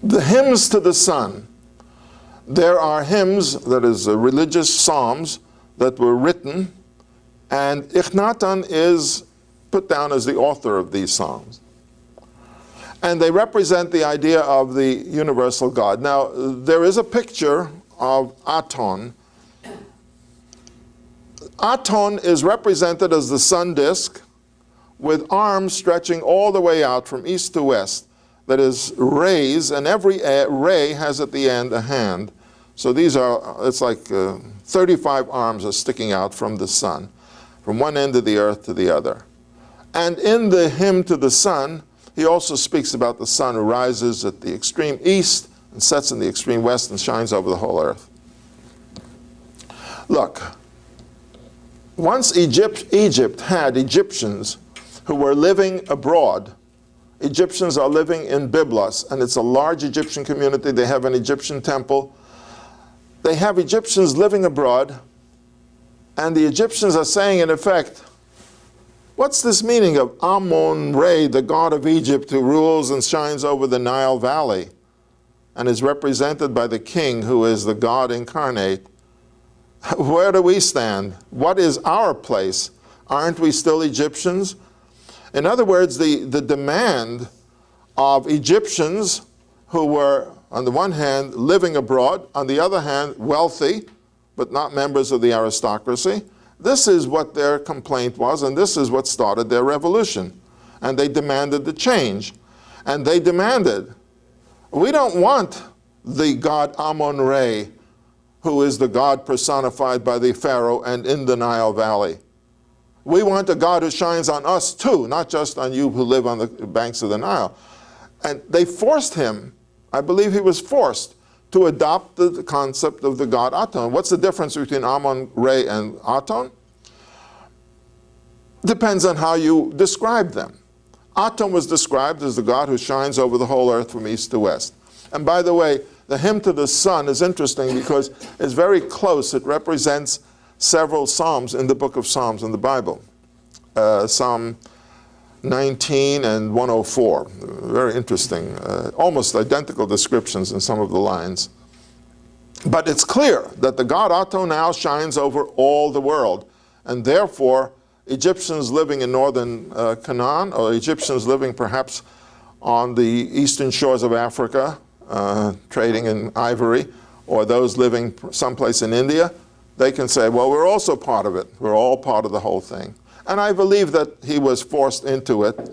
The hymns to the sun. There are hymns, that is, religious psalms that were written, and Ikhnaton is put down as the author of these psalms. And they represent the idea of the universal God. Now, there is a picture of Aton. Aton is represented as the sun disk with arms stretching all the way out from east to west. That is, rays, and every ray has at the end a hand. So these are, it's like 35 arms are sticking out from the sun, from one end of the earth to the other. And in the hymn to the sun, he also speaks about the sun who rises at the extreme east and sets in the extreme west and shines over the whole earth. Look, once Egypt had Egyptians who were living abroad. Egyptians are living in Byblos, and it's a large Egyptian community. They have an Egyptian temple. They have Egyptians living abroad, and the Egyptians are saying, in effect, what's this meaning of Amun-Re, the god of Egypt who rules and shines over the Nile Valley and is represented by the king who is the God incarnate? Where do we stand? What is our place? Aren't we still Egyptians? In other words, the demand of Egyptians who were, on the one hand, living abroad, on the other hand, wealthy, but not members of the aristocracy. This is what their complaint was, and this is what started their revolution. And they demanded the change. And they demanded, we don't want the god Amun-Re, who is the god personified by the Pharaoh and in the Nile Valley. We want a God who shines on us too, not just on you who live on the banks of the Nile. And they forced him, I believe he was forced, to adopt the concept of the god Aton. What's the difference between Amun-Re and Aton? Depends on how you describe them. Aton was described as the God who shines over the whole earth from east to west. And by the way, the hymn to the sun is interesting because it's very close. It represents several psalms in the book of Psalms in the Bible. Psalm 19 and 104. Very interesting, almost identical descriptions in some of the lines. But it's clear that the god Aton now shines over all the world, and therefore Egyptians living in northern Canaan, or Egyptians living perhaps on the eastern shores of Africa, trading in ivory, or those living someplace in India, they can say, well, we're also part of it. We're all part of the whole thing. And I believe that he was forced into it,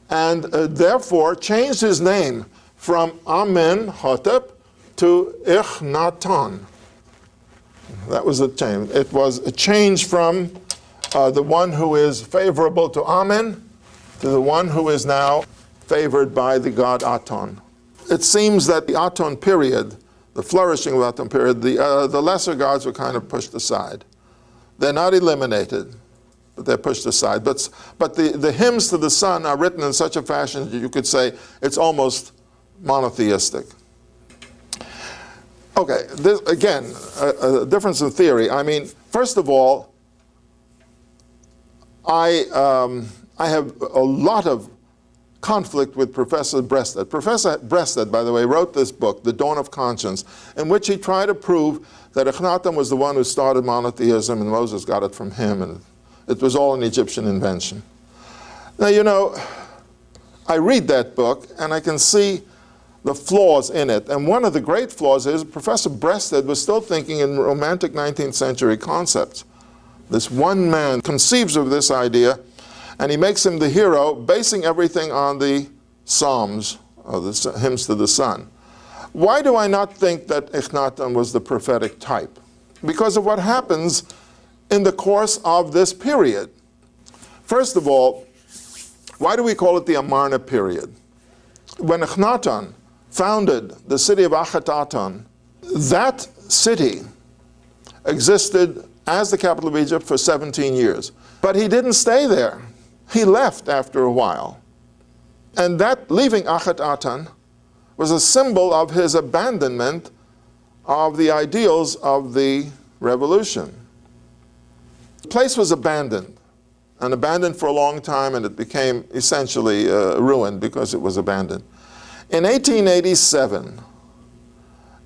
and therefore changed his name from Amenhotep to Ikhnaton. That was a change. It was a change from the one who is favorable to Amen to the one who is now favored by the god Aton. It seems that the Aton period, the flourishing of Aton period, the lesser gods were kind of pushed aside. They're not eliminated, but they're pushed aside. But the hymns to the sun are written in such a fashion that you could say it's almost monotheistic. Okay, this, again, a difference in theory. I mean, first of all, I have a lot of conflict with Professor Breasted. Professor Breasted, by the way, wrote this book, The Dawn of Conscience, in which he tried to prove that Ikhnaton was the one who started monotheism and Moses got it from him, and it was all an Egyptian invention. Now, you know, I read that book and I can see the flaws in it. And one of the great flaws is Professor Breasted was still thinking in romantic 19th century concepts. This one man conceives of this idea, and he makes him the hero, basing everything on the Psalms, or the hymns to the sun. Why do I not think that Ikhnaton was the prophetic type? Because of what happens in the course of this period. First of all, why do we call it the Amarna period? When Ikhnaton founded the city of Ikhnaton, that city existed as the capital of Egypt for 17 years. But he didn't stay there. He left after a while. And that leaving Ikhnaton was a symbol of his abandonment of the ideals of the revolution. The place was abandoned, and abandoned for a long time, and it became essentially ruined because it was abandoned. In 1887,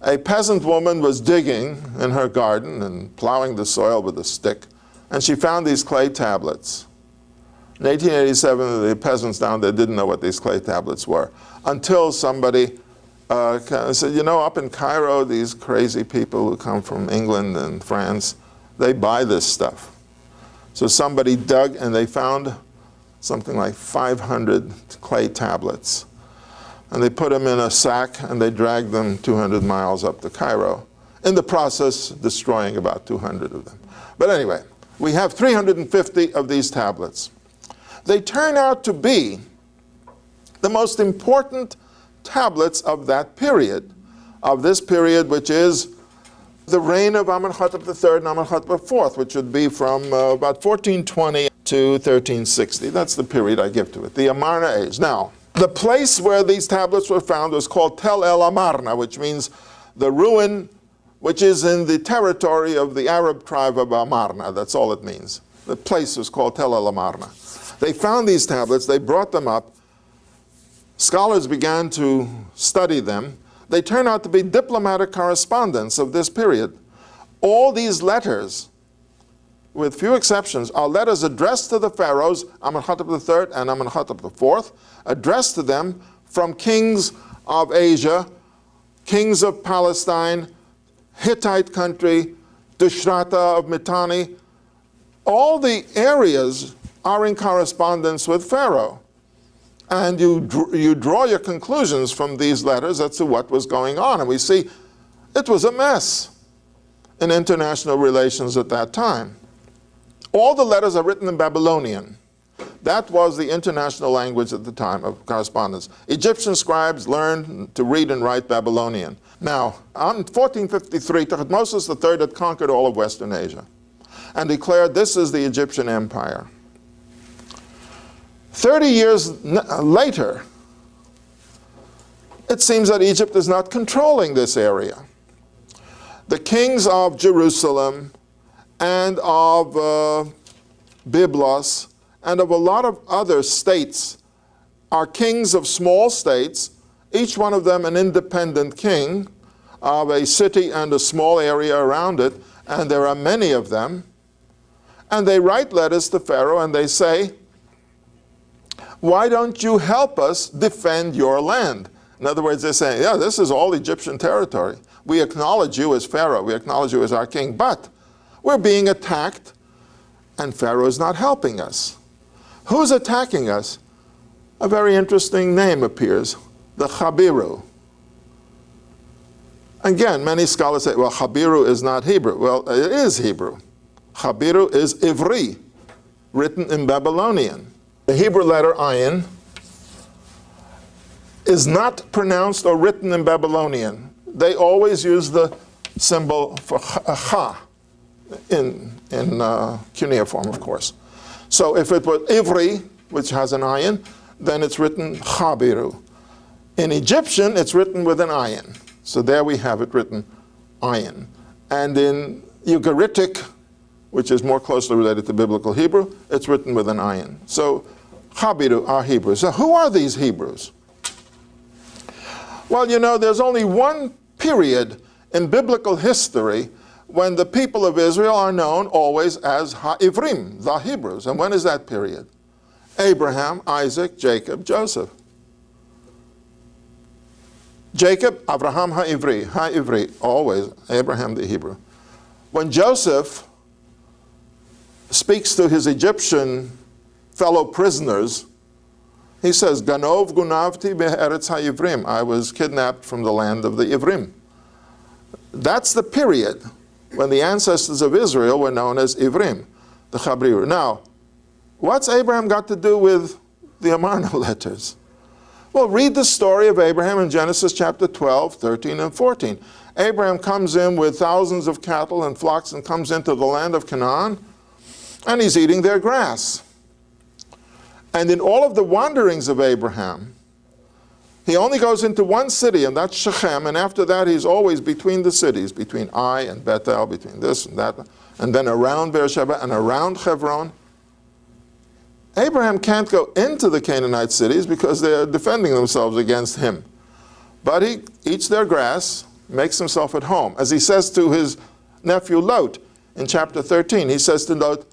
a peasant woman was digging in her garden and plowing the soil with a stick, and she found these clay tablets. In 1887, the peasants down there didn't know what these clay tablets were, until somebody said, you know, up in Cairo, these crazy people who come from England and France, they buy this stuff. So somebody dug, and they found something like 500 clay tablets. And they put them in a sack, and they dragged them 200 miles up to Cairo, in the process destroying about 200 of them. But anyway, we have 350 of these tablets. They turn out to be the most important tablets of that period, of this period, which is the reign of Amenhotep III and Amenhotep IV, which would be from about 1420 to 1360. That's the period I give to it, the Amarna age. Now, the place where these tablets were found was called Tel El Amarna, which means the ruin, which is in the territory of the Arab tribe of Amarna. That's all it means. The place was called Tel El Amarna. They found these tablets, they brought them up. Scholars began to study them. They turn out to be diplomatic correspondence of this period. All these letters, with few exceptions, are letters addressed to the pharaohs, Amenhotep III and Amenhotep IV, addressed to them from kings of Asia, kings of Palestine, Hittite country, Dushrata of Mitanni. All the areas are in correspondence with Pharaoh. And you draw your conclusions from these letters as to what was going on. And we see it was a mess in international relations at that time. All the letters are written in Babylonian. That was the international language at the time of correspondence. Egyptian scribes learned to read and write Babylonian. Now, in 1453, Thutmose III had conquered all of Western Asia and declared this is the Egyptian Empire. 30 years later, it seems that Egypt is not controlling this area. The kings of Jerusalem and of Byblos and of a lot of other states are kings of small states, each one of them an independent king of a city and a small area around it, and there are many of them. And they write letters to Pharaoh and they say, why don't you help us defend your land? In other words, they're saying, yeah, this is all Egyptian territory. We acknowledge you as Pharaoh. We acknowledge you as our king. But we're being attacked, and Pharaoh is not helping us. Who's attacking us? A very interesting name appears, the Chabiru. Again, many scholars say, well, Chabiru is not Hebrew. Well, it is Hebrew. Chabiru is Ivri, written in Babylonian. The Hebrew letter ayin is not pronounced or written in Babylonian. They always use the symbol for cha in cuneiform, of course. So if it were Ivri, which has an ayin, then it's written Chabiru. In Egyptian, it's written with an ayin. So there we have it written ayin. And in Ugaritic, which is more closely related to biblical Hebrew, it's written with an ayin. So Chabiru are Hebrews. So who are these Hebrews? Well, you know, there's only one period in biblical history when the people of Israel are known always as Ha-Ivrim, the Hebrews. And when is that period? Abraham, Isaac, Jacob, Joseph. Jacob, Abraham Ha-Ivri, always Abraham the Hebrew. When Joseph speaks to his Egyptian fellow prisoners, he says, Ganov gunavti be'eretz ha'ivrim. I was kidnapped from the land of the Ivrim. That's the period when the ancestors of Israel were known as Ivrim, the Chabriru. Now, what's Abraham got to do with the Amarna letters? Well, read the story of Abraham in Genesis chapter 12, 13, and 14. Abraham comes in with thousands of cattle and flocks and comes into the land of Canaan, and he's eating their grass. And in all of the wanderings of Abraham, he only goes into one city, and that's Shechem, and after that he's always between the cities, between Ai and Bethel, between this and that, and then around Beersheba and around Hebron. Abraham can't go into the Canaanite cities because they're defending themselves against him. But he eats their grass, makes himself at home. As he says to his nephew Lot in chapter 13, he says to Lot,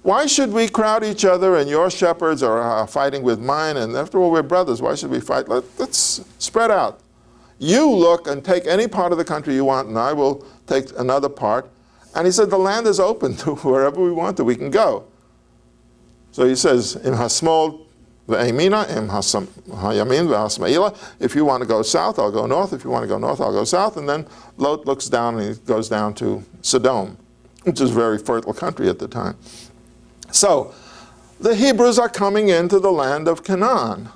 why should we crowd each other and your shepherds are fighting with mine? And after all, we're brothers. Why should we fight? Let's spread out. You look and take any part of the country you want, and I will take another part. And he said, the land is open to wherever we want to. We can go. So he says, Im hasmol ve'emina, im hayamin ve'hasma'ila. If you want to go south, I'll go north. If you want to go north, I'll go south. And then Lot looks down and he goes down to Sodom, which is a very fertile country at the time. So the Hebrews are coming into the land of Canaan.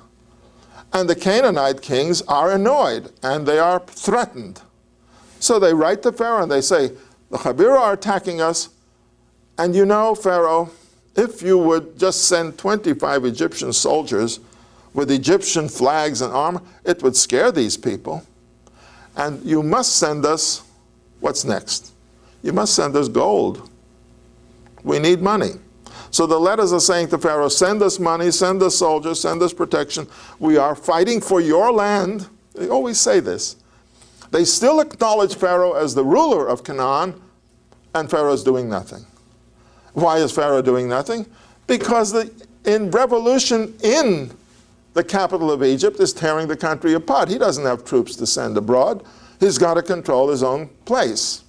And the Canaanite kings are annoyed and they are threatened. So they write to Pharaoh and they say, the Chabiru are attacking us. And you know, Pharaoh, if you would just send 25 Egyptian soldiers with Egyptian flags and armor, it would scare these people. And you must send us, what's next? You must send us gold. We need money. So the letters are saying to Pharaoh, send us money, send us soldiers, send us protection. We are fighting for your land. They always say this. They still acknowledge Pharaoh as the ruler of Canaan, and Pharaoh is doing nothing. Why is Pharaoh doing nothing? Because in revolution in the capital of Egypt is tearing the country apart. He doesn't have troops to send abroad. He's got to control his own place.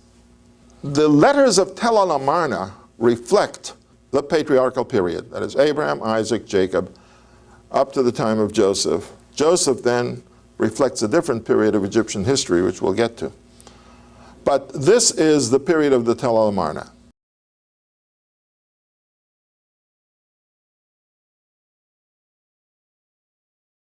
The letters of Tel el-Amarna reflect the patriarchal period. That is Abraham, Isaac, Jacob, up to the time of Joseph. Joseph then reflects a different period of Egyptian history, which we'll get to. But this is the period of the Tel el-Amarna.